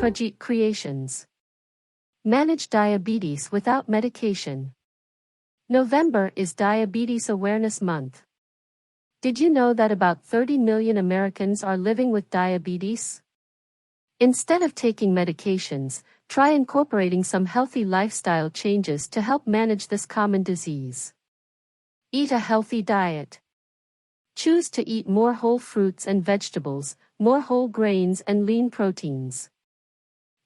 Project Creations. Manage diabetes without medication. November is Diabetes Awareness Month. Did you know that about 30 million Americans are living with diabetes? Instead of taking medications, try incorporating some healthy lifestyle changes to help manage this common disease. Eat a healthy diet. Choose to eat more whole fruits and vegetables, more whole grains and lean proteins.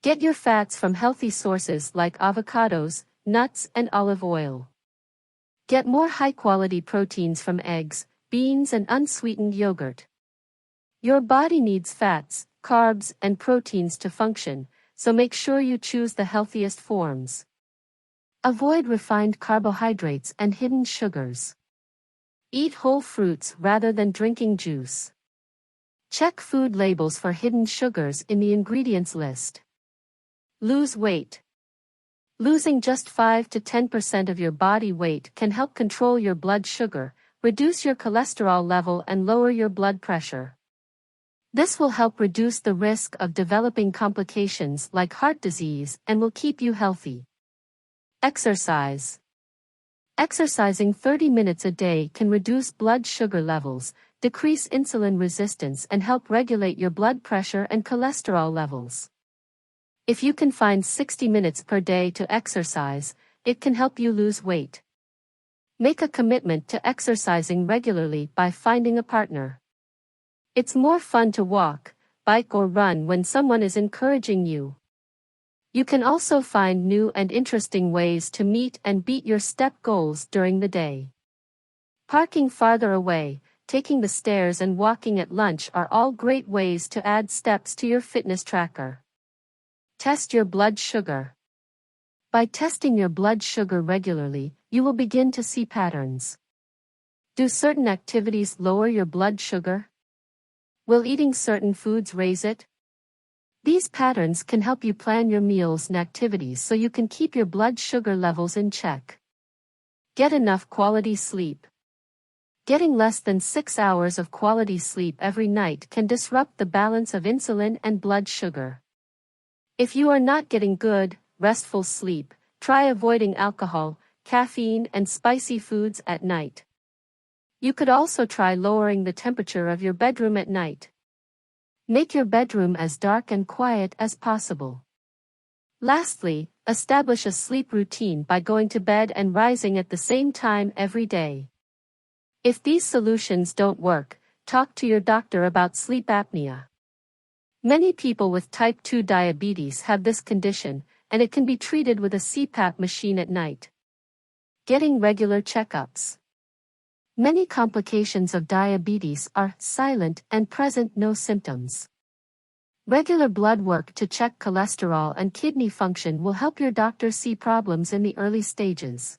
Get your fats from healthy sources like avocados, nuts, and olive oil. Get more high-quality proteins from eggs, beans, and unsweetened yogurt. Your body needs fats, carbs, and proteins to function, so make sure you choose the healthiest forms. Avoid refined carbohydrates and hidden sugars. Eat whole fruits rather than drinking juice. Check food labels for hidden sugars in the ingredients list. Lose weight. Losing just 5 to 10% of your body weight can help control your blood sugar, reduce your cholesterol level, and lower your blood pressure. This will help reduce the risk of developing complications like heart disease and will keep you healthy. Exercise. Exercising 30 minutes a day can reduce blood sugar levels, decrease insulin resistance, and help regulate your blood pressure and cholesterol levels. If you can find 60 minutes per day to exercise, it can help you lose weight. Make a commitment to exercising regularly by finding a partner. It's more fun to walk, bike, or run when someone is encouraging you. You can also find new and interesting ways to meet and beat your step goals during the day. Parking farther away, taking the stairs, and walking at lunch are all great ways to add steps to your fitness tracker. Test your blood sugar. By testing your blood sugar regularly, you will begin to see patterns. Do certain activities lower your blood sugar? Will eating certain foods raise it? These patterns can help you plan your meals and activities so you can keep your blood sugar levels in check. Get enough quality sleep. Getting less than 6 hours of quality sleep every night can disrupt the balance of insulin and blood sugar. If you are not getting good, restful sleep, try avoiding alcohol, caffeine, and spicy foods at night. You could also try lowering the temperature of your bedroom at night. Make your bedroom as dark and quiet as possible. Lastly, establish a sleep routine by going to bed and rising at the same time every day. If these solutions don't work, talk to your doctor about sleep apnea. Many people with type 2 diabetes have this condition, and it can be treated with a CPAP machine at night. Getting regular checkups. Many complications of diabetes are silent and present no symptoms. Regular blood work to check cholesterol and kidney function will help your doctor see problems in the early stages.